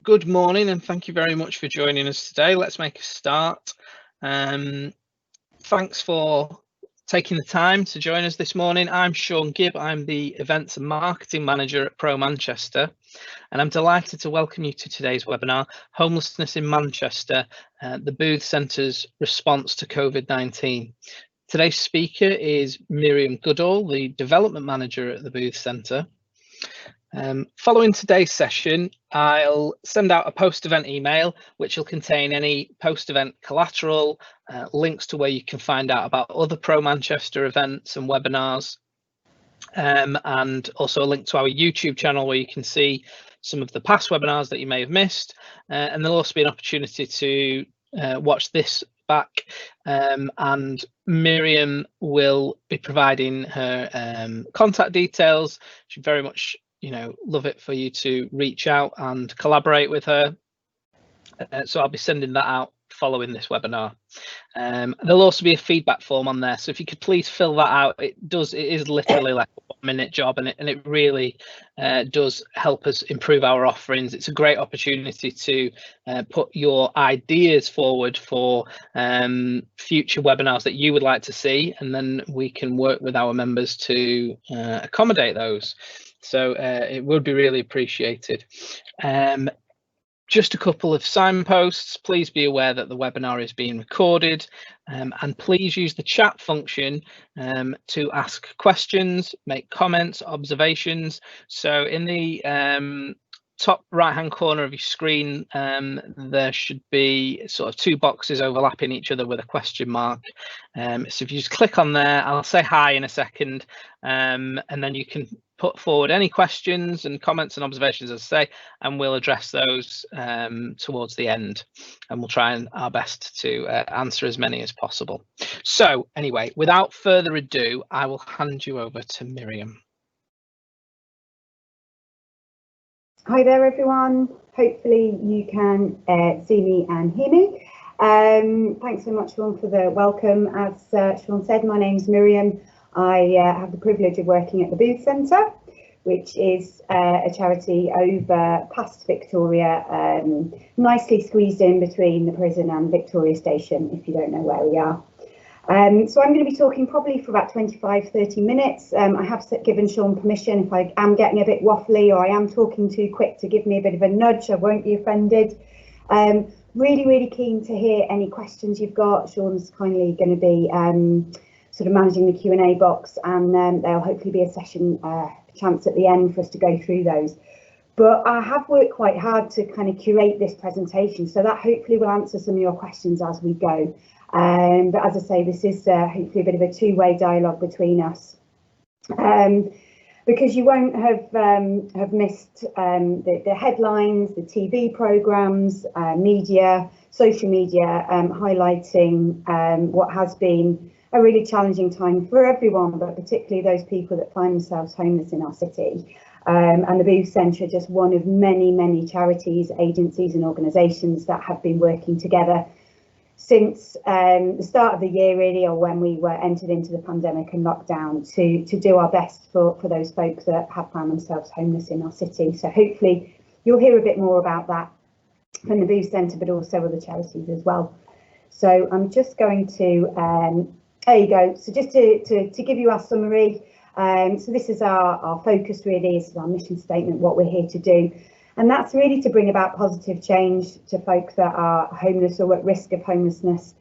Good morning, and thank you very much for joining us today. Let's make a start. Thanks for taking the time to join us this morning. I'm Sean Gibb. I'm the Events and Marketing Manager at Pro Manchester, and I'm delighted to welcome you to today's webinar, Homelessness in Manchester, the Booth Centre's response to COVID-19. Today's speaker is Miriam Goodall, the Development Manager at the Booth Centre. Following today's session, I'll send out a post-event email which will contain any post-event collateral, links to where you can find out about other Pro Manchester events and webinars, and also a link to our YouTube channel where you can see some of the past webinars that you may have missed, and there'll also be an opportunity to watch this back, and Miriam will be providing her contact details. She'd very much love it for you to reach out and collaborate with her. So I'll be sending that out following this webinar. There'll also be a feedback form on there, so if you could please fill that out. It is literally like a 1-minute job, and it really does help us improve our offerings. It's a great opportunity to put your ideas forward for future webinars that you would like to see, and then we can work with our members to accommodate those. So it would be really appreciated. Just a couple of signposts. Please be aware that the webinar is being recorded, and please use the chat function to ask questions, make comments, observations. So in the top right hand corner of your screen, there should be sort of two boxes overlapping each other with a question mark. So if you just click on there, I'll say hi in a second, and then you can put forward any questions and comments and observations, as I say, and we'll address those towards the end, and we'll try our best to answer as many as possible. So anyway, without further ado, I will hand you over to Miriam. Hi there everyone, hopefully you can see me and hear me. Thanks so much, Sean, for the welcome. As Sean said, my name's Miriam. I have the privilege of working at the Booth Centre, which is a charity over past Victoria, nicely squeezed in between the prison and Victoria Station, if you don't know where we are. So I'm going to be talking probably for about 25-30 minutes. I have given Sean permission if I am getting a bit waffly or I am talking too quick to give me a bit of a nudge. I won't be offended. Really keen to hear any questions you've got. Sean's kindly going to be sort of managing the Q&A box, and there'll hopefully be a session chance at the end for us to go through those. But I have worked quite hard to kind of curate this presentation, so that hopefully will answer some of your questions as we go. But as I say, this is hopefully a bit of a two-way dialogue between us, because you won't have missed the headlines, the TV programmes, media, social media, highlighting what has been a really challenging time for everyone, but particularly those people that find themselves homeless in our city. And the Booth Centre are just one of many charities, agencies and organisations that have been working together since the start of the year, really, or when we were entered into the pandemic and lockdown, to do our best for those folks that have found themselves homeless in our city. So hopefully you'll hear a bit more about that from the Booth Centre, but also other charities as well. So I'm just going to, there you go. So just to give you our summary, so this is our focus really, this is our mission statement, what we're here to do. And that's really to bring about positive change to folks that are homeless or at risk of homelessness,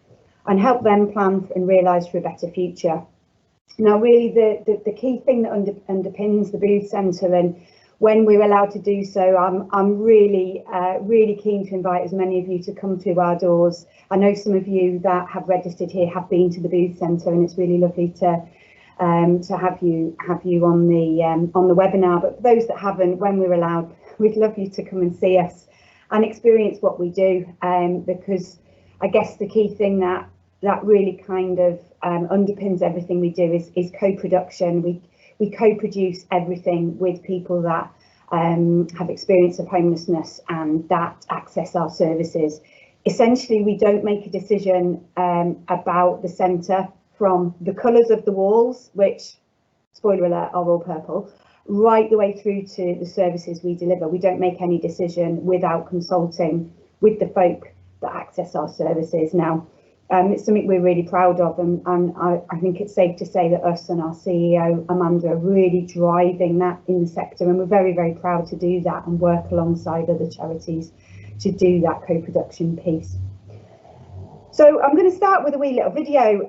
and help them plan and realise for a better future. Now, really, the key thing that underpins the Booth Centre, and when we're allowed to do so, I'm really keen to invite as many of you to come through our doors. I know some of you that have registered here have been to the Booth Centre, and it's really lovely to have you on the webinar. But for those that haven't, when we're allowed, we'd love you to come and see us and experience what we do, because I guess the key thing that really kind of underpins everything we do is co-production. We co-produce everything with people that have experience of homelessness and that access our services. Essentially, we don't make a decision about the centre from the colours of the walls, which, spoiler alert, are all purple, right the way through to the services we deliver. We don't make any decision without consulting with the folk that access our services. Now, it's something we're really proud of, and I think it's safe to say that us and our CEO, Amanda, are really driving that in the sector, and we're very proud to do that and work alongside other charities to do that co-production piece. So I'm going to start with a wee little video,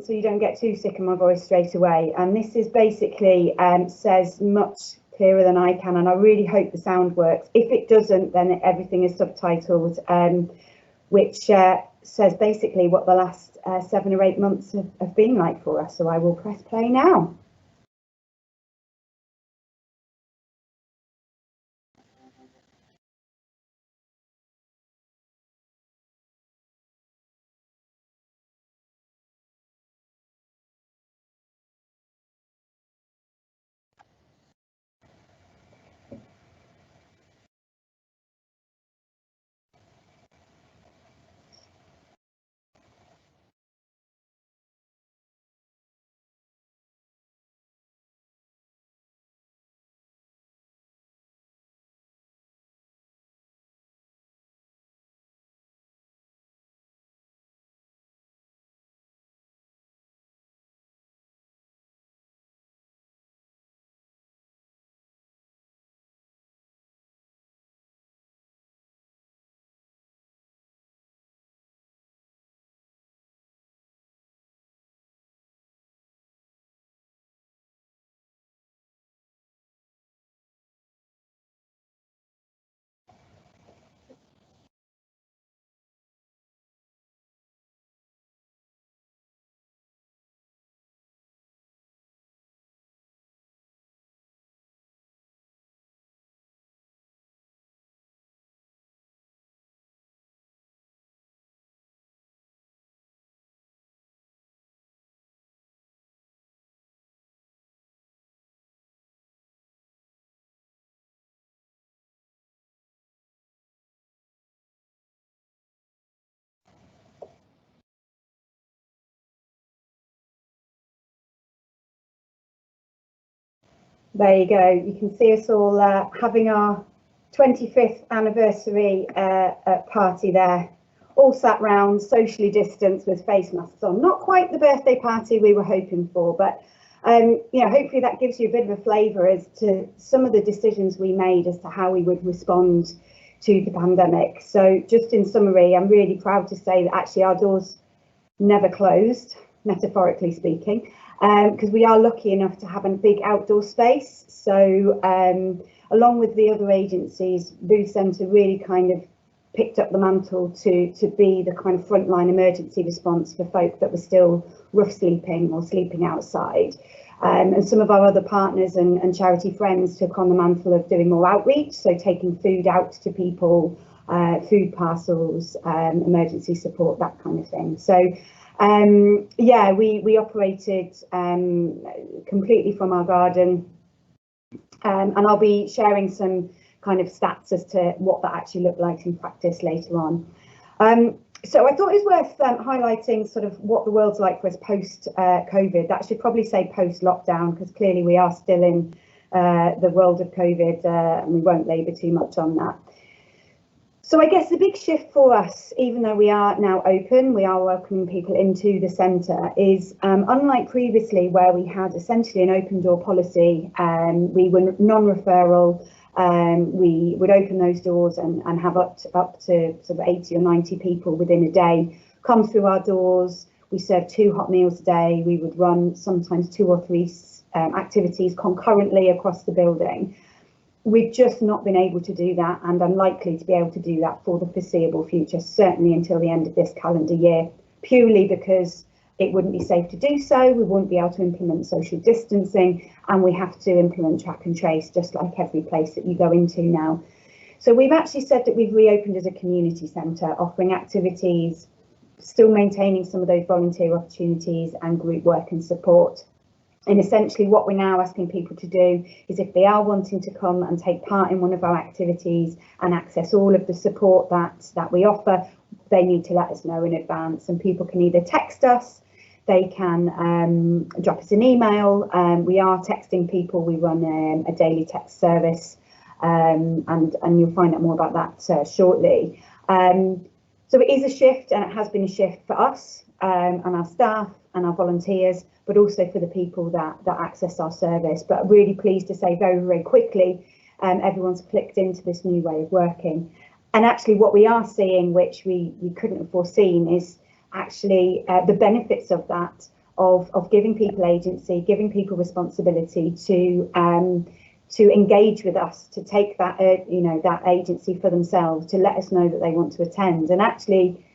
so you don't get too sick of my voice straight away. And this is basically says much clearer than I can, and I really hope the sound works. If it doesn't, then everything is subtitled, which says basically what the last 7 or 8 months have been like for us. So I will press play now. There you go. You can see us all having our 25th anniversary party there, all sat round, socially distanced with face masks on. Not quite the birthday party we were hoping for, but you know, hopefully that gives you a bit of a flavour as to some of the decisions we made as to how we would respond to the pandemic. So just in summary, I'm really proud to say that actually our doors never closed, metaphorically speaking, because we are lucky enough to have a big outdoor space. So along with the other agencies, Booth Centre really kind of picked up the mantle to be the kind of frontline emergency response for folk that were still rough sleeping or sleeping outside. And some of our other partners and charity friends took on the mantle of doing more outreach, so taking food out to people, food parcels, emergency support, that kind of thing. So yeah, we operated completely from our garden, and I'll be sharing some kind of stats as to what that actually looked like in practice later on. So I thought it was worth highlighting sort of what the world's like for us post COVID. That should probably say post lockdown, because clearly we are still in the world of COVID, and we won't labour too much on that. So I guess the big shift for us, even though we are now open, we are welcoming people into the centre, is unlike previously where we had essentially an open door policy, we were non-referral, we would open those doors and have up to sort of 80 or 90 people within a day come through our doors. We serve 2 hot meals a day. We would run sometimes 2 or 3 activities concurrently across the building. We've just not been able to do that, and unlikely to be able to do that for the foreseeable future, certainly until the end of this calendar year, purely because it wouldn't be safe to do so. We wouldn't be able to implement social distancing, and we have to implement track and trace, just like every place that you go into now. So we've actually said that we've reopened as a community centre, offering activities, still maintaining some of those volunteer opportunities and group work and support. And essentially what we're now asking people to do is, if they are wanting to come and take part in one of our activities and access all of the support that we offer, they need to let us know in advance, and people can either text us, they can drop us an email. We are texting people. We run a daily text service, and you'll find out more about that shortly. So it is a shift, and it has been a shift for us and our staff and our volunteers, but also for the people that access our service. But really pleased to say very, very quickly, everyone's clicked into this new way of working. And actually what we are seeing, which we couldn't have foreseen, is actually the benefits of that, of giving people agency, giving people responsibility to engage with us, to take that that agency for themselves, to let us know that they want to attend. And actually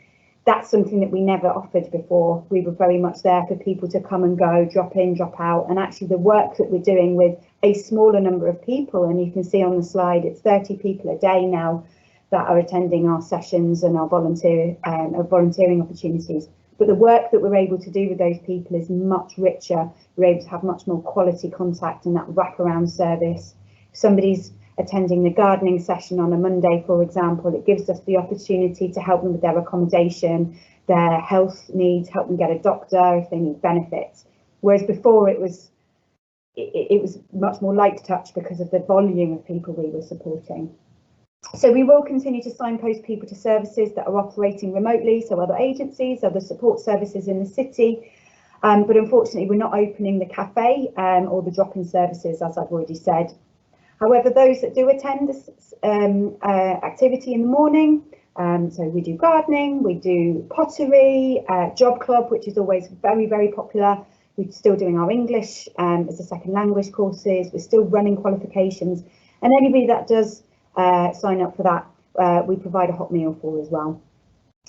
that's something that we never offered before. We were very much there for people to come and go, drop in, drop out. And actually the work that we're doing with a smaller number of people, and you can see on the slide, it's 30 people a day now that are attending our sessions and our volunteering opportunities. But the work that we're able to do with those people is much richer. We're able to have much more quality contact and that wraparound service. If somebody's attending the gardening session on a Monday, for example, it gives us the opportunity to help them with their accommodation, their health needs, help them get a doctor if they need benefits. Whereas before it was much more light touch because of the volume of people we were supporting. So we will continue to signpost people to services that are operating remotely, so other agencies, other support services in the city. But unfortunately, we're not opening the cafe or the drop-in services, as I've already said. However, those that do attend this activity in the morning, so we do gardening, we do pottery, job club, which is always very, very popular. We're still doing our English as a second language courses. We're still running qualifications, and anybody that does sign up for that, we provide a hot meal for as well.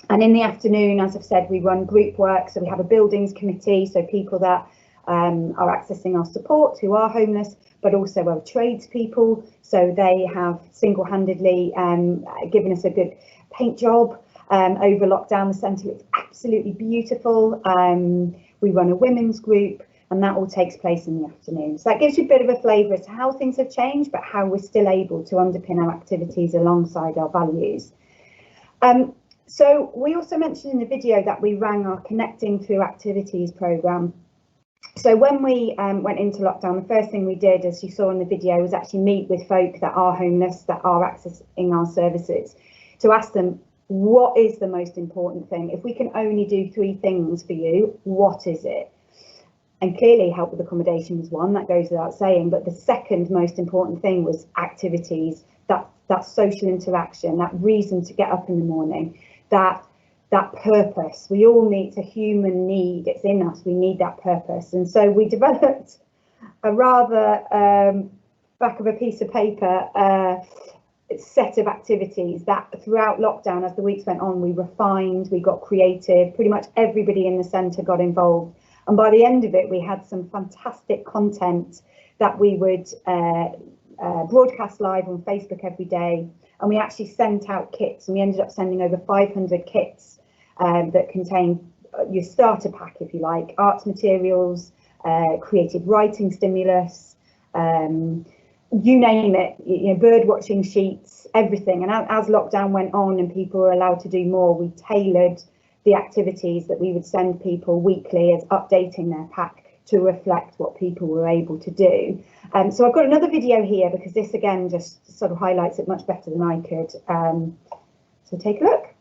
And in the afternoon, as I've said, we run group work. So we have a buildings committee, so people that are accessing our support who are homeless, but also our tradespeople. So they have single-handedly given us a good paint job over lockdown. The centre looks absolutely beautiful. We run a women's group, and that all takes place in the afternoon. So that gives you a bit of a flavour as to how things have changed, but how we're still able to underpin our activities alongside our values. So we also mentioned in the video that we ran our Connecting Through Activities programme. So when we went into lockdown, the first thing we did, as you saw in the video, was actually meet with folk that are homeless, that are accessing our services, to ask them, what is the most important thing? If we can only do 3 things for you, what is it? And clearly help with accommodation was one, that goes without saying, but the second most important thing was activities, that social interaction, that reason to get up in the morning, that purpose. We all need, it's a human need, it's in us, we need that purpose. And so we developed a rather back of a piece of paper set of activities that throughout lockdown, as the weeks went on, we refined, we got creative, pretty much everybody in the centre got involved. And by the end of it, we had some fantastic content that we would broadcast live on Facebook every day. And we actually sent out kits, and we ended up sending over 500 kits that contain your starter pack, if you like, arts materials, creative writing stimulus, you name it, you know, bird watching sheets, everything. And as lockdown went on and people were allowed to do more, we tailored the activities that we would send people weekly as updating their pack to reflect what people were able to do. So I've got another video here because this again just sort of highlights it much better than I could. So take a look.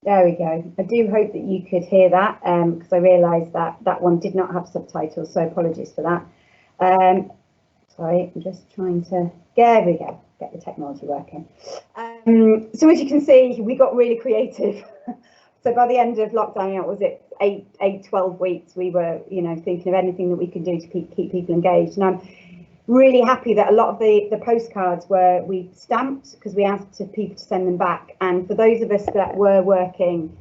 There we go. I do hope that you could hear that because I realised that that one did not have subtitles, so apologies for that. Sorry, I'm just trying to, there we go, get the technology working. So as you can see, we got really creative. So by the end of lockdown, you know, was it 12 weeks, we were, you know, thinking of anything that we could do to keep people engaged. And I'm really happy that a lot of the postcards we stamped because we asked people to send them back. And for those of us that were working,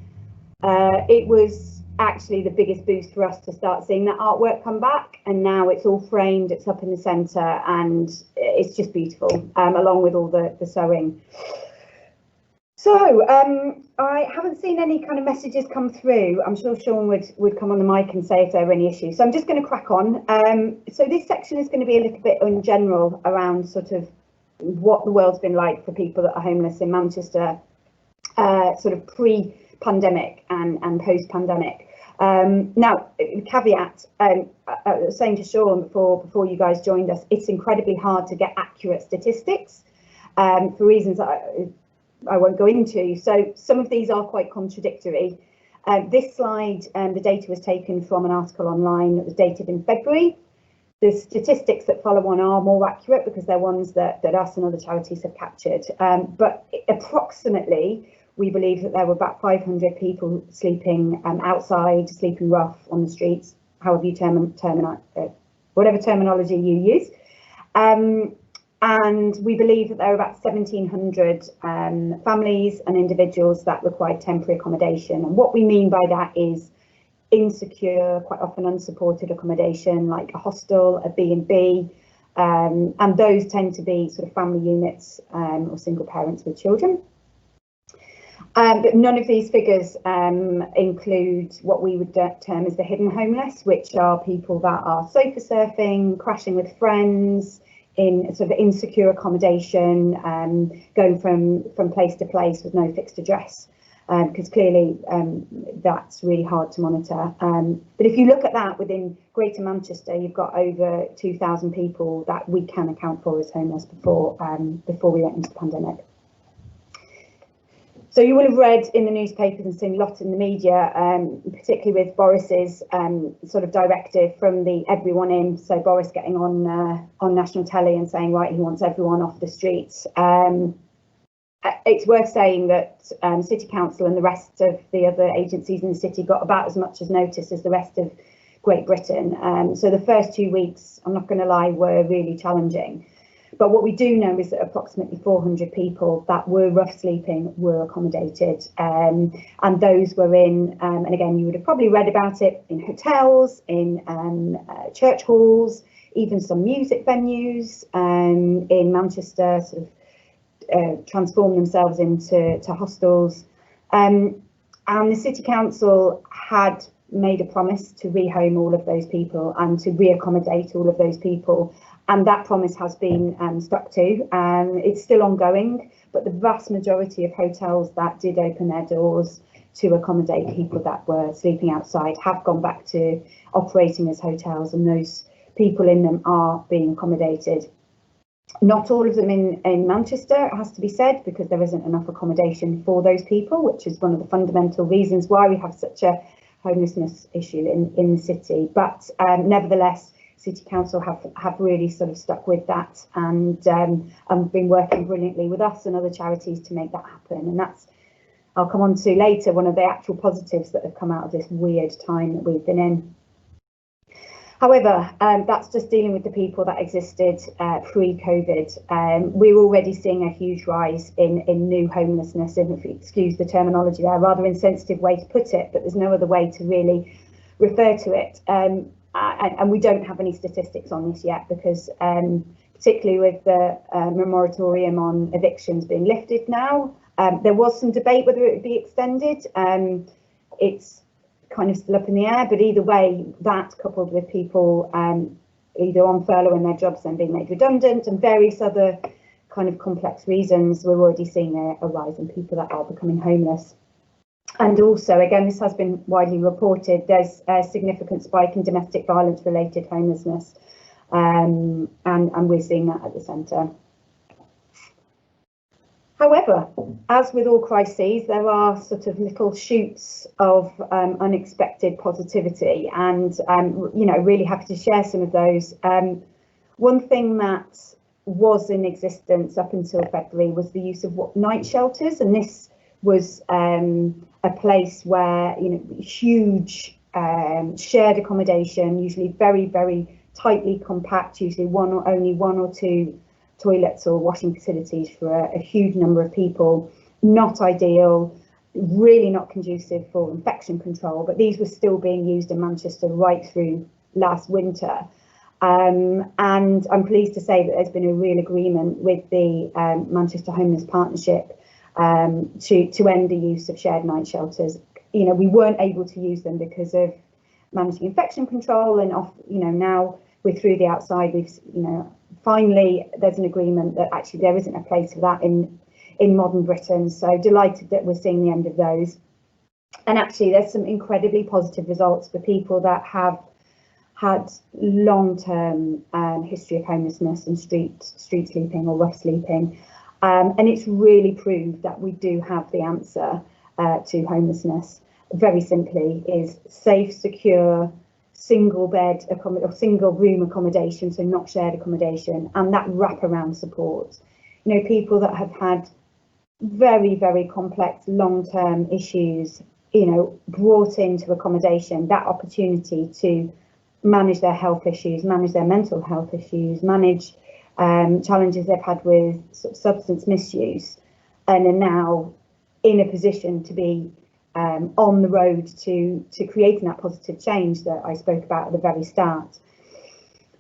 it was actually the biggest boost for us to start seeing that artwork come back. And now it's all framed, it's up in the centre, and it's just beautiful, along with all the sewing. So I haven't seen any kind of messages come through. I'm sure Sean would come on the mic and say if there are any issues. So I'm just going to crack on. So this section is going to be a little bit in general around sort of what the world's been like for people that are homeless in Manchester, sort of pre-pandemic and post-pandemic. Now, caveat, saying to Sean before you guys joined us, it's incredibly hard to get accurate statistics for reasons that I won't go into. So some of these are quite contradictory. This slide, the data was taken from an article online that was dated in February. The statistics that follow on are more accurate because they're ones that us and other charities have captured. But approximately, we believe that there were about 500 people sleeping outside, sleeping rough on the streets, however you whatever terminology you use. And we believe that there are about 1,700 families and individuals that required temporary accommodation. And what we mean by that is insecure, quite often unsupported accommodation, like a hostel, a B&B, and those tend to be sort of family units or single parents with children. But none of these figures include what we would term as the hidden homeless, which are people that are sofa surfing, crashing with friends, in sort of insecure accommodation, going from place to place with no fixed address, because clearly that's really hard to monitor. But if you look at that within Greater Manchester, you've got over 2,000 people that we can account for as homeless before we went into the pandemic. So you will have read in the newspapers and seen a lot in the media, particularly with Boris's sort of directive from the everyone in. So Boris getting on national telly and saying, right, he wants everyone off the streets. It's worth saying that City Council and the rest of the other agencies in the city got about as much as notice as the rest of Great Britain. So the first 2 weeks, I'm not going to lie, were really challenging. But what we do know is that approximately 400 people that were rough sleeping were accommodated, and those were in, and again, you would have probably read about it, in hotels, in church halls, even some music venues in Manchester, sort of transformed themselves into hostels. And the City Council had made a promise to rehome all of those people and to reaccommodate all of those people. And that promise has been stuck to. It's still ongoing, but the vast majority of hotels that did open their doors to accommodate people that were sleeping outside have gone back to operating as hotels, and those people in them are being accommodated. Not all of them in Manchester, it has to be said, because there isn't enough accommodation for those people, which is one of the fundamental reasons why we have such a homelessness issue in the city. But nevertheless, City Council have really sort of stuck with that and been working brilliantly with us and other charities to make that happen. And that's, I'll come on to later, one of the actual positives that have come out of this weird time that we've been in. However, that's just dealing with the people that existed pre-COVID. We're already seeing a huge rise in new homelessness, and if you excuse the terminology there, rather insensitive way to put it, but there's no other way to really refer to it. And we don't have any statistics on this yet, because particularly with the moratorium on evictions being lifted now, there was some debate whether it would be extended. It's kind of still up in the air, but either way, that coupled with people either on furlough in their jobs and being made redundant and various other kind of complex reasons, we're already seeing a rise in people that are becoming homeless. And also, again, this has been widely reported, there's a significant spike in domestic violence related homelessness, and we're seeing that at the centre. However, as with all crises, there are sort of little shoots of unexpected positivity, and you know, really happy to share some of those. One thing that was in existence up until February was the use of night shelters, and this was a place where, you know, huge shared accommodation, usually very, very tightly compact, usually only one or two toilets or washing facilities for a huge number of people. Not ideal, really not conducive for infection control, but these were still being used in Manchester right through last winter. And I'm pleased to say that there's been a real agreement with the Manchester Homeless Partnership to end the use of shared night shelters. You know, we weren't able to use them because of managing infection control, and you know, now we're through the outside. We've, you know, finally there's an agreement that actually there isn't a place for that in modern Britain. So delighted that we're seeing the end of those. And actually there's some incredibly positive results for people that have had long-term history of homelessness and street sleeping or rough sleeping. And it's really proved that we do have the answer to homelessness. Very simply is safe, secure, single bed or single room accommodation, so not shared accommodation, and that wraparound support. You know, people that have had very, very complex long-term issues, you know, brought into accommodation, that opportunity to manage their health issues, manage their mental health issues, manage challenges they've had with sort of substance misuse, and are now in a position to be on the road to creating that positive change that I spoke about at the very start.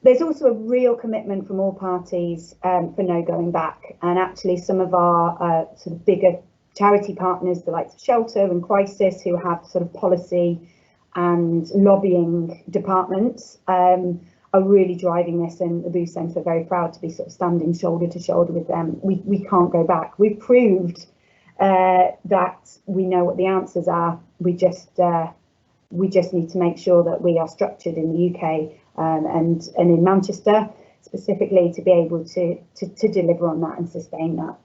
There's also a real commitment from all parties for no going back, and actually some of our sort of bigger charity partners, the likes of Shelter and Crisis, who have sort of policy and lobbying departments, are really driving this, and the Booth Centre are very proud to be sort of standing shoulder to shoulder with them. We can't go back. We've proved that we know what the answers are. We just need to make sure that we are structured in the UK and in Manchester specifically to be able to deliver on that and sustain that.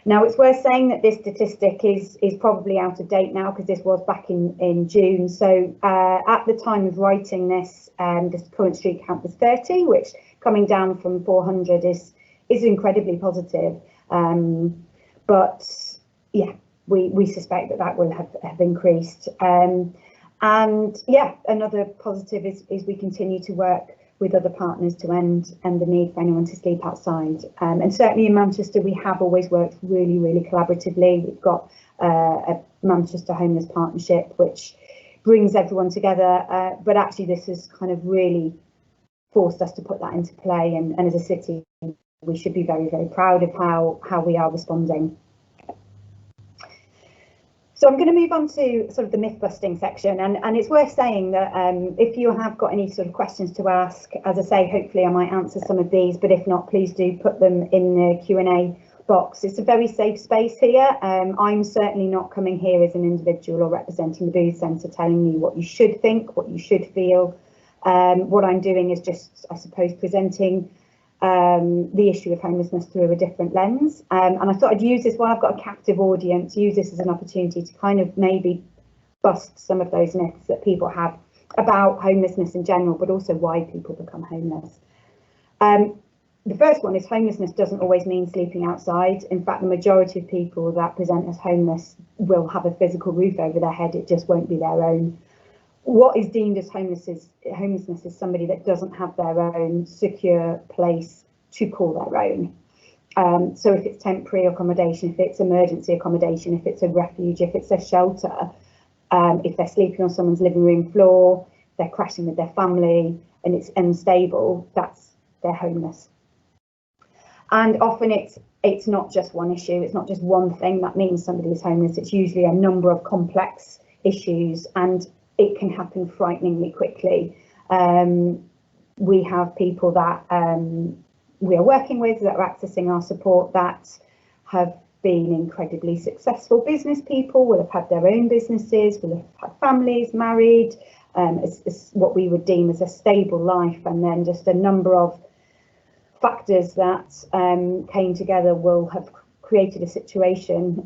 Now, it's worth saying that this statistic is probably out of date now, because this was back in June. So at the time of writing this, the current street count was 30, which, coming down from 400, is incredibly positive. But yeah, we suspect that will have increased. And yeah, another positive is we continue to work with other partners to end the need for anyone to sleep outside. And certainly in Manchester, we have always worked really, really collaboratively. We've got a Manchester Homeless Partnership, which brings everyone together. But actually, this has kind of really forced us to put that into play. And as a city, we should be very, very proud of how we are responding. So I'm going to move on to sort of the myth-busting section, and it's worth saying that if you have got any sort of questions to ask, as I say, hopefully I might answer some of these, but if not, please do put them in the Q&A box. It's a very safe space here. I'm certainly not coming here as an individual or representing the Booth Centre telling you what you should think, what you should feel. What I'm doing is just, I suppose, presenting the issue of homelessness through a different lens, and I thought I'd use this while I've got a captive audience, use this as an opportunity to kind of maybe bust some of those myths that people have about homelessness in general, but also why people become homeless. The first one is homelessness doesn't always mean sleeping outside. In fact, the majority of people that present as homeless will have a physical roof over their head, it just won't be their own. What is deemed as homelessness is somebody that doesn't have their own secure place to call their own. So if it's temporary accommodation, if it's emergency accommodation, if it's a refuge, if it's a shelter, if they're sleeping on someone's living room floor, they're crashing with their family and it's unstable, they're homeless. And often it's not just one issue, it's not just one thing that means somebody is homeless, it's usually a number of complex issues, and it can happen frighteningly quickly. We have people that we are working with that are accessing our support that have been incredibly successful business people, will have had their own businesses, will have had families, married, as what we would deem as a stable life, and then just a number of factors that came together will have created a situation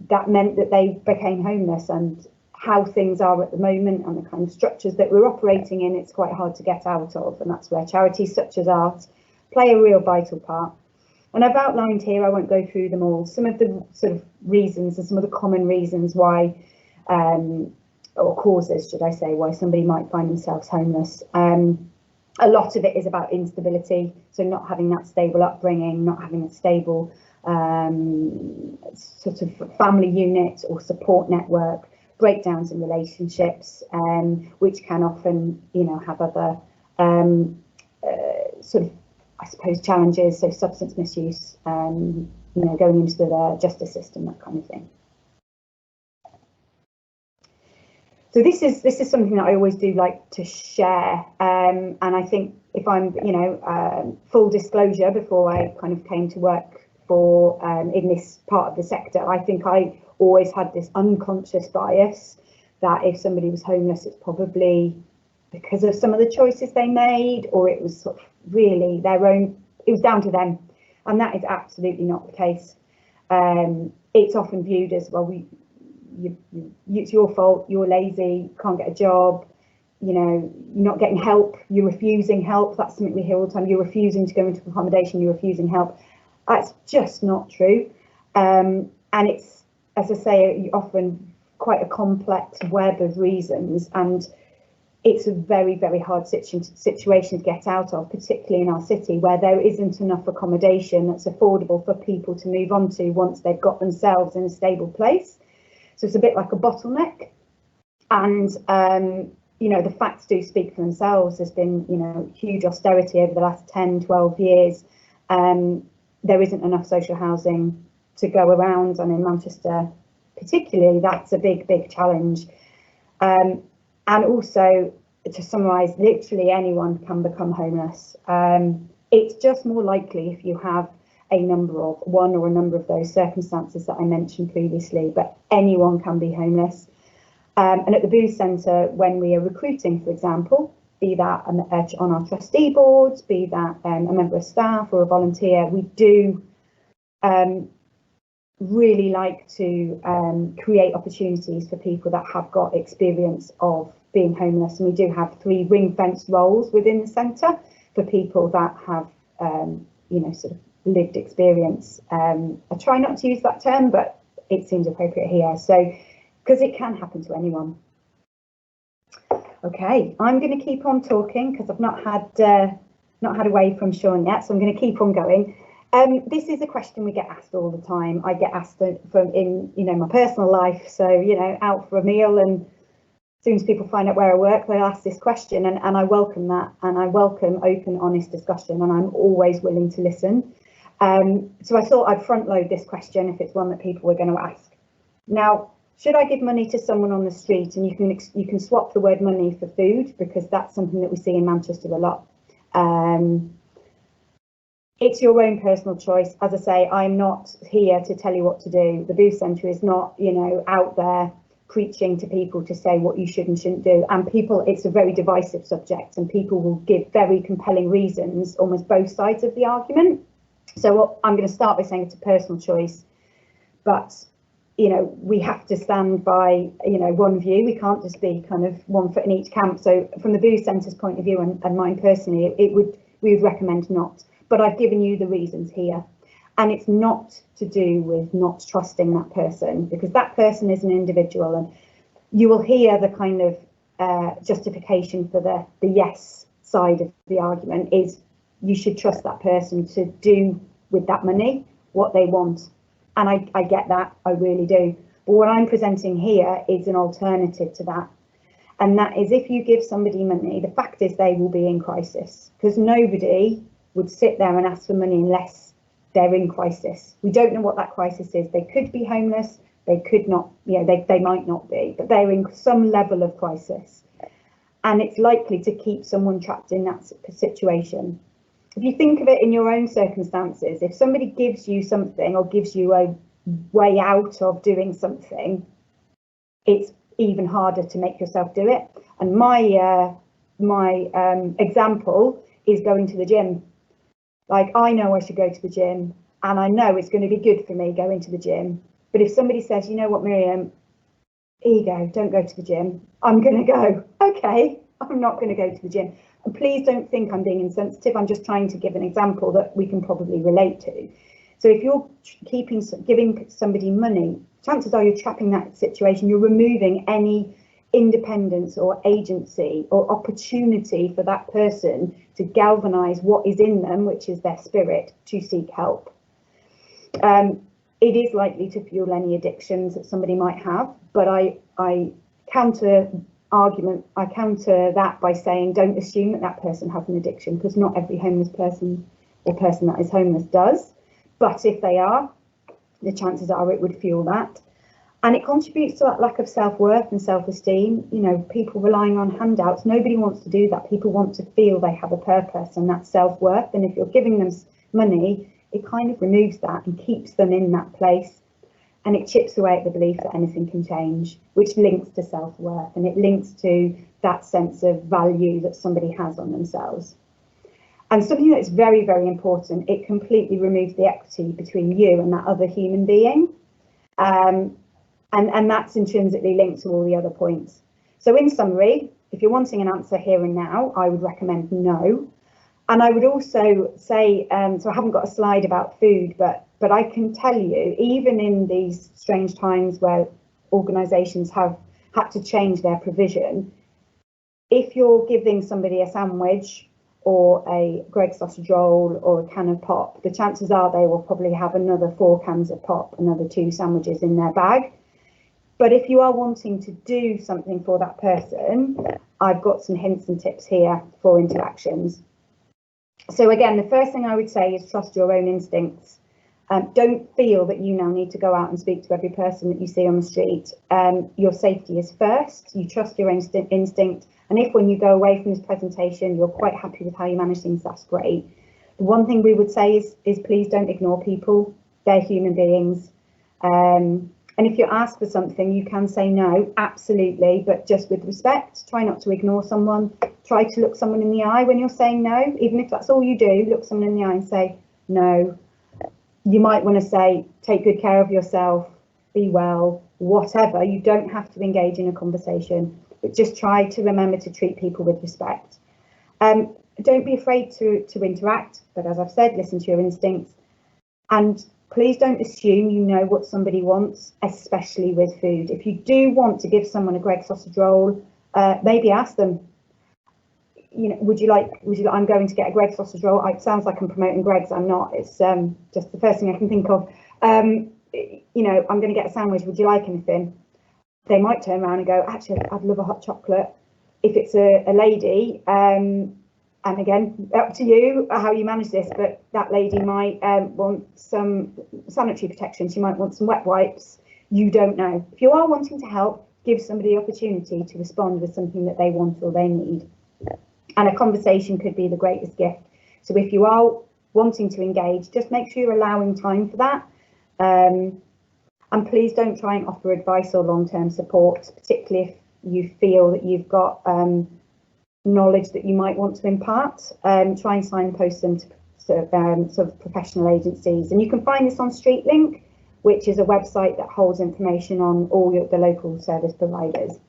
that meant that they became homeless. And how things are at the moment and the kind of structures that we're operating in, it's quite hard to get out of, and that's where charities such as ours play a real vital part. And I've outlined here, I won't go through them all, some of the sort of reasons and some of the common reasons why, or causes should I say, why somebody might find themselves homeless. A lot of it is about instability, so not having that stable upbringing, not having a stable sort of family unit or support network, breakdowns in relationships, which can often, have other sort of, I suppose, challenges, so substance misuse, going into the justice system, that kind of thing. So this is something that I always do like to share, and I think if I'm, full disclosure, before I kind of came to work for in this part of the sector, I think I always had this unconscious bias that if somebody was homeless, it's probably because of some of the choices they made, or it was sort of really their own, it was down to them, and that is absolutely not the case. It's often viewed as, well, it's your fault, you're lazy, can't get a job, you're not getting help, you're refusing help. That's something we hear all the time. You're refusing to go into accommodation, you're refusing help. That's just not true. And it's, as I say, often quite a complex web of reasons, and it's a very, very hard situation to get out of, particularly in our city, where there isn't enough accommodation that's affordable for people to move on to once they've got themselves in a stable place. So it's a bit like a bottleneck. And, the facts do speak for themselves. There's been, huge austerity over the last 10, 12 years. There isn't enough social housing to go around, and in Manchester particularly, that's a big, big challenge. And also, to summarise, literally anyone can become homeless. It's just more likely if you have one or a number of those circumstances that I mentioned previously, but anyone can be homeless. And at the Booth Centre, when we are recruiting, for example, be that on our trustee boards, be that a member of staff or a volunteer, we do really like to create opportunities for people that have got experience of being homeless, and we do have 3 ring-fenced roles within the centre for people that have you know, sort of lived experience. I try not to use that term, but it seems appropriate here, so because it can happen to anyone. Okay, I'm going to keep on talking because I've not had away from Sean yet, so I'm going to keep on going. This is a question we get asked all the time. I get asked from in, you know, my personal life, so, you know, out for a meal, and as soon as people find out where I work, they'll ask this question, and I welcome that, and I welcome open, honest discussion, and I'm always willing to listen. So I thought I'd front load this question if it's one that people were going to ask. Now, should I give money to someone on the street? And you can swap the word money for food, because that's something that we see in Manchester a lot. It's your own personal choice. As I say, I'm not here to tell you what to do. The Booth Centre is not, you know, out there preaching to people to say what you should and shouldn't do. And people, it's a very divisive subject, and people will give very compelling reasons, almost both sides of the argument. So I'm going to start by saying it's a personal choice, but, you know, we have to stand by, you know, one view. We can't just be kind of one foot in each camp. So from the Booth Centre's point of view, and mine personally, we would recommend not. But I've given you the reasons here, and it's not to do with not trusting that person, because that person is an individual, and you will hear the kind of justification for the yes side of the argument is you should trust that person to do with that money what they want. And I get that, I really do. But what I'm presenting here is an alternative to that. And that is, if you give somebody money, the fact is they will be in crisis, because nobody would sit there and ask for money unless they're in crisis. We don't know what that crisis is. They could be homeless, they could not, you know, they might not be, but they're in some level of crisis. And it's likely to keep someone trapped in that situation. If you think of it in your own circumstances, if somebody gives you something or gives you a way out of doing something, it's even harder to make yourself do it. And my example is going to the gym. Like, I know I should go to the gym, and I know it's going to be good for me going to the gym. But if somebody says, you know what, Miriam, here you go, don't go to the gym, I'm going to go. Okay, I'm not going to go to the gym. And please don't think I'm being insensitive. I'm just trying to give an example that we can probably relate to. So if you're giving somebody money, chances are you're trapping that situation. You're removing any independence or agency or opportunity for that person to galvanize what is in them, which is their spirit, to seek help. It is likely to fuel any addictions that somebody might have, but I counter that by saying don't assume that that person has an addiction, because not every homeless person or person that is homeless does. But if they are, the chances are it would fuel that. And it contributes to that lack of self-worth and self-esteem. You know, people relying on handouts, nobody wants to do that. People want to feel they have a purpose, and that's self-worth. And if you're giving them money, it kind of removes that and keeps them in that place. And it chips away at the belief that anything can change, which links to self-worth, and it links to that sense of value that somebody has on themselves. And something that's very, very important, it completely removes the equity between you and that other human being. And that's intrinsically linked to all the other points. So in summary, if you're wanting an answer here and now, I would recommend no. And I would also say, so I haven't got a slide about food, but I can tell you, even in these strange times where organisations have had to change their provision, if you're giving somebody a sandwich or a Greggs sausage roll or a can of pop, the chances are they will probably have another 4 cans of pop, another 2 sandwiches in their bag. But if you are wanting to do something for that person, I've got some hints and tips here for interactions. So again, the first thing I would say is trust your own instincts. Don't feel that you now need to go out and speak to every person that you see on the street. Your safety is first. You trust your own instinct. And if when you go away from this presentation, you're quite happy with how you manage things, that's great. The one thing we would say is please don't ignore people. They're human beings. And if you're asked for something, you can say no, absolutely, but just with respect. Try not to ignore someone. Try to look someone in the eye when you're saying no, even if that's all you do. Look someone in the eye and say no. You might want to say, take good care of yourself, be well, whatever. You don't have to engage in a conversation, but just try to remember to treat people with respect. Don't be afraid to interact, but as I've said, listen to your instincts. And please don't assume you know what somebody wants, especially with food. If you do want to give someone a Greggs sausage roll, maybe ask them, you know, would you like, I'm going to get a Greggs sausage roll. It sounds like I'm promoting Greggs, I'm not. It's just the first thing I can think of. You know, I'm going to get a sandwich, would you like anything? They might turn around and go, actually, I'd love a hot chocolate. If it's a lady, and again, up to you how you manage this, but that lady might want some sanitary protection. She might want some wet wipes. You don't know. If you are wanting to help, give somebody the opportunity to respond with something that they want or they need. And a conversation could be the greatest gift. So if you are wanting to engage, just make sure you're allowing time for that. And please don't try and offer advice or long-term support, particularly if you feel that you've got knowledge that you might want to impart. Try and signpost them to sort of professional agencies. And you can find this on StreetLink, which is a website that holds information on all the local service providers.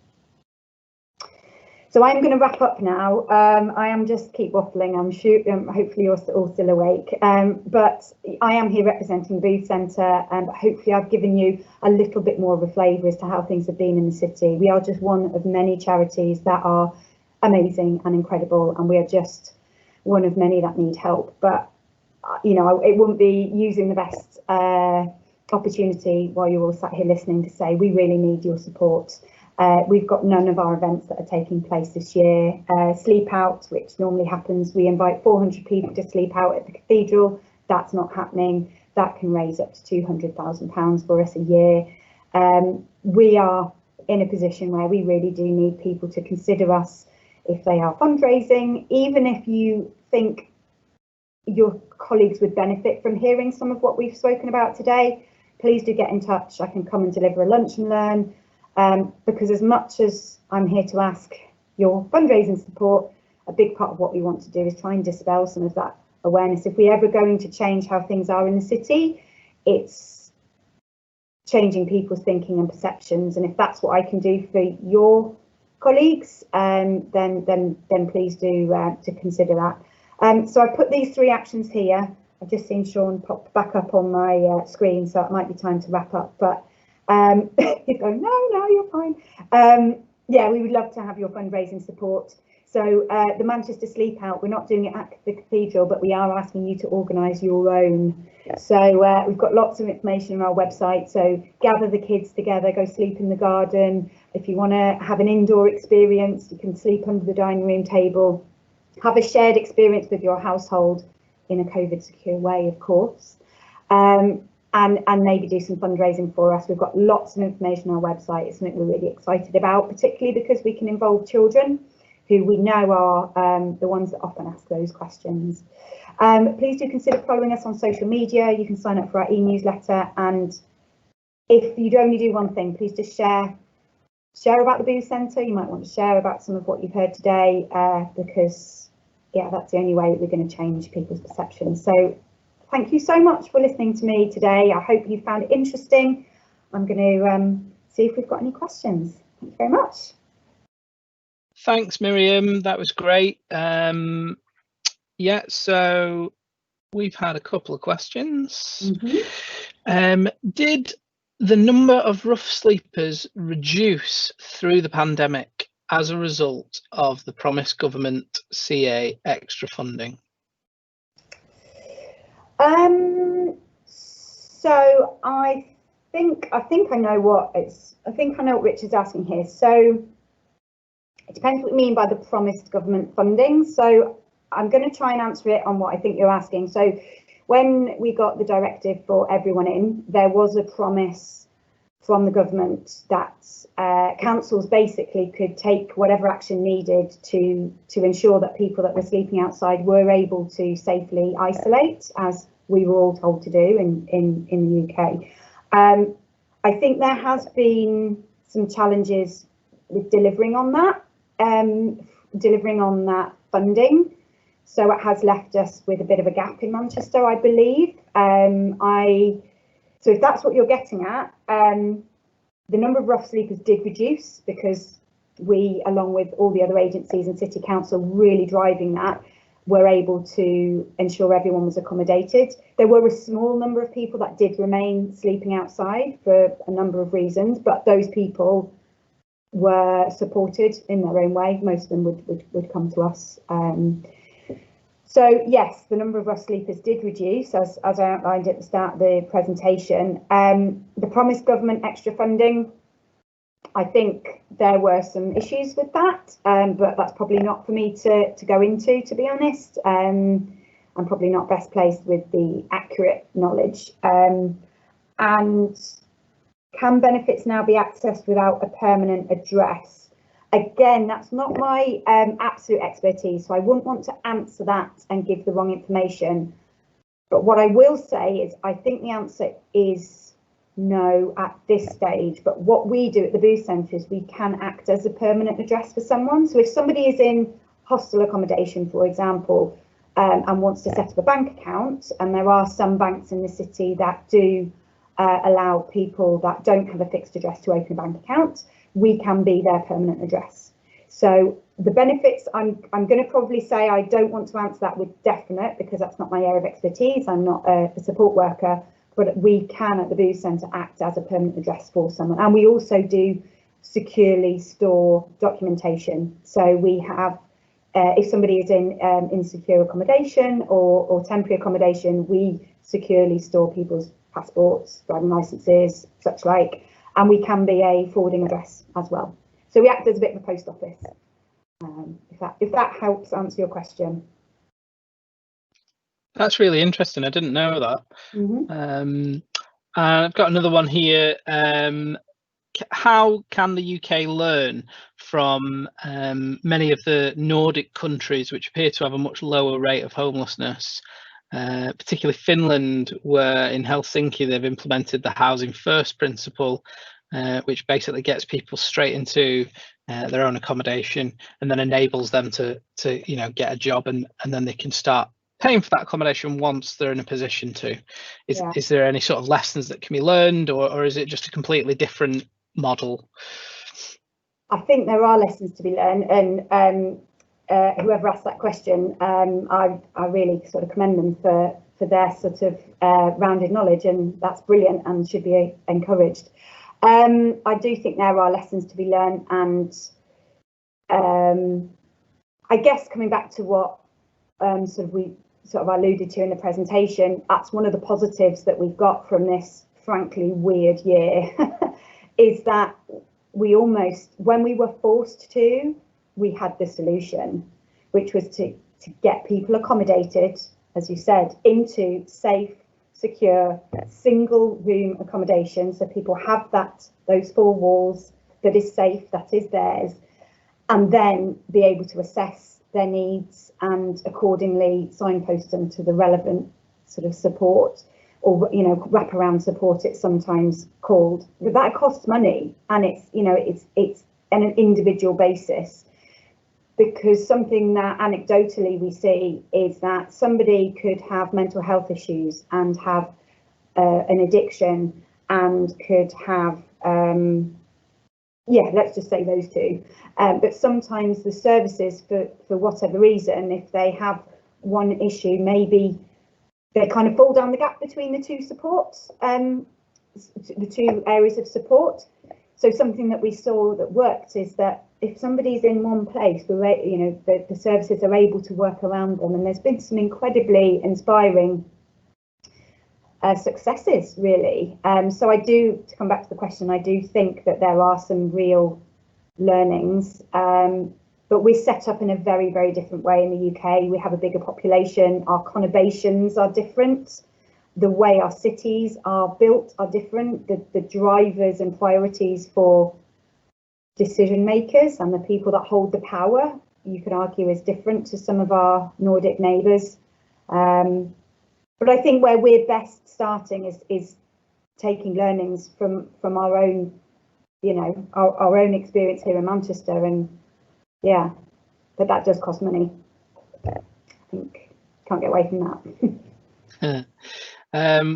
So I'm going to wrap up now. I am just keep waffling. I'm sure, hopefully you're all still awake. But I am here representing the Booth Centre, and hopefully I've given you a little bit more of a flavour as to how things have been in the city. We are just one of many charities that are amazing and incredible, and we are just one of many that need help. But you know, it wouldn't be using the best opportunity while you're all sat here listening to say we really need your support. We've got none of our events that are taking place this year. Sleep Out, which normally happens, we invite 400 people to sleep out at the cathedral. That's not happening. That can raise up to £200,000 for us a year. We are in a position where we really do need people to consider us if they are fundraising, even if you think your colleagues would benefit from hearing some of what we've spoken about today. Please do get in touch. I can come and deliver a lunch and learn. Because as much as I'm here to ask your fundraising support, a big part of what we want to do is try and dispel some of that awareness. If we're ever going to change how things are in the city, it's changing people's thinking and perceptions. And if that's what I can do for your colleagues, then please do to consider that. So I've put these 3 actions here. I've just seen Sean pop back up on my screen, so it might be time to wrap up. But you go, no, you're fine. Yeah, we would love to have your fundraising support. So the Manchester Sleep Out, we're not doing it at the cathedral, but we are asking you to organise your own. So we've got lots of information on our website. So gather the kids together, go sleep in the garden. If you want to have an indoor experience, you can sleep under the dining room table. Have a shared experience with your household in a COVID secure way, of course. And maybe do some fundraising for us. We've got lots of information on our website. It's something we're really excited about, particularly because we can involve children who we know are the ones that often ask those questions. Please do consider following us on social media. You can sign up for our e-newsletter. And if you'd only do one thing, please just share about the Booth Centre. You might want to share about some of what you've heard today, because yeah, that's the only way that we're going to change people's perceptions. So thank you so much for listening to me today. I hope you found it interesting. I'm going to see if we've got any questions. Thank you very much. Thanks, Miriam. That was great. Yeah, so we've had a couple of questions. Did the number of rough sleepers reduce through the pandemic as a result of the promised government CA extra funding? So I think I know what Richard's asking here. So it depends what you mean by the promised government funding. So I'm going to try and answer it on what I think you're asking. So when we got the directive for everyone in, there was a promise from the government that councils basically could take whatever action needed to ensure that people that were sleeping outside were able to safely isolate, as we were all told to do in the UK. I think there has been some challenges with delivering on that funding. So it has left us with a bit of a gap in Manchester, I believe. So if that's what you're getting at, the number of rough sleepers did reduce because we, along with all the other agencies and City Council really driving that, were able to ensure everyone was accommodated. There were a small number of people that did remain sleeping outside for a number of reasons, but those people were supported in their own way. Most of them would come to us. So yes, the number of rough sleepers did reduce, as I outlined at the start of the presentation. The promised government extra funding, I think there were some issues with that, but that's probably not for me to go into, to be honest. I'm probably not best placed with the accurate knowledge. And can benefits now be accessed without a permanent address? Again, that's not my absolute expertise, so I wouldn't want to answer that and give the wrong information. But what I will say is I think the answer is no at this stage. But what we do at the Booth Centre is we can act as a permanent address for someone. So if somebody is in hostel accommodation, for example, and wants to set up a bank account, and there are some banks in the city that do allow people that don't have a fixed address to open a bank account, we can be their permanent address. So the benefits, I'm going to probably say I don't want to answer that with definite because that's not my area of expertise. I'm not a support worker, but we can at the Booth Centre act as a permanent address for someone. And we also do securely store documentation. So we have, if somebody is in insecure accommodation or temporary accommodation, we securely store people's passports, driving licences, such like, and we can be a forwarding address as well. So we act as a bit of a post office, if that helps answer your question. That's really interesting. I didn't know that. Mm-hmm. I've got another one here. How can the UK learn from many of the Nordic countries which appear to have a much lower rate of homelessness? Particularly Finland, where in Helsinki they've implemented the housing first principle, which basically gets people straight into their own accommodation and then enables them to get a job, and then they can start paying for that accommodation once they're in a position to. Is there any sort of lessons that can be learned, or is it just a completely different model? I think there are lessons to be learned, and whoever asked that question, I really sort of commend them for their sort of rounded knowledge, and that's brilliant and should be encouraged. I do think there are lessons to be learned, and I guess coming back to what we alluded to in the presentation, that's one of the positives that we've got from this frankly weird year is that we almost, when we were forced to, we had the solution, which was to get people accommodated, as you said, into safe, secure, single room accommodation. So people have those four walls that is safe, that is theirs, and then be able to assess their needs and accordingly signpost them to the relevant sort of support, or wraparound support it's sometimes called. But that costs money, and it's on an individual basis, because something that anecdotally we see is that somebody could have mental health issues and have an addiction, and could have let's just say those two, but sometimes the services, for whatever reason, if they have one issue, maybe they kind of fall down the gap between the two supports, the two areas of support. So something that we saw that worked is that if somebody's in one place, the services are able to work around them, and there's been some incredibly inspiring successes, really. So I do, to come back to the question, I do think that there are some real learnings, but we're set up in a very, very different way in the UK. We have a bigger population, our conurbations are different, the way our cities are built are different, the drivers and priorities for decision makers and the people that hold the power, you could argue, is different to some of our Nordic neighbours. But I think where we're best starting is taking learnings from our own, our own experience here in Manchester, and but that does cost money. I think can't get away from that.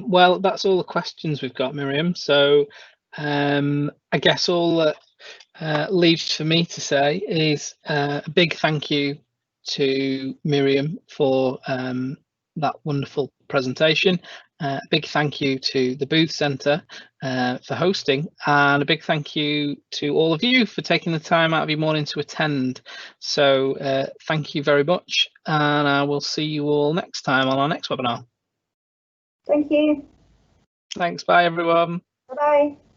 Well, that's all the questions we've got, Miriam. So I guess all that leaves for me to say is a big thank you to Miriam for that wonderful presentation. A big thank you to the Booth Centre for hosting, and a big thank you to all of you for taking the time out of your morning to attend. So thank you very much, and I will see you all next time on our next webinar. Thank you. Thanks. Bye, everyone. Bye-bye.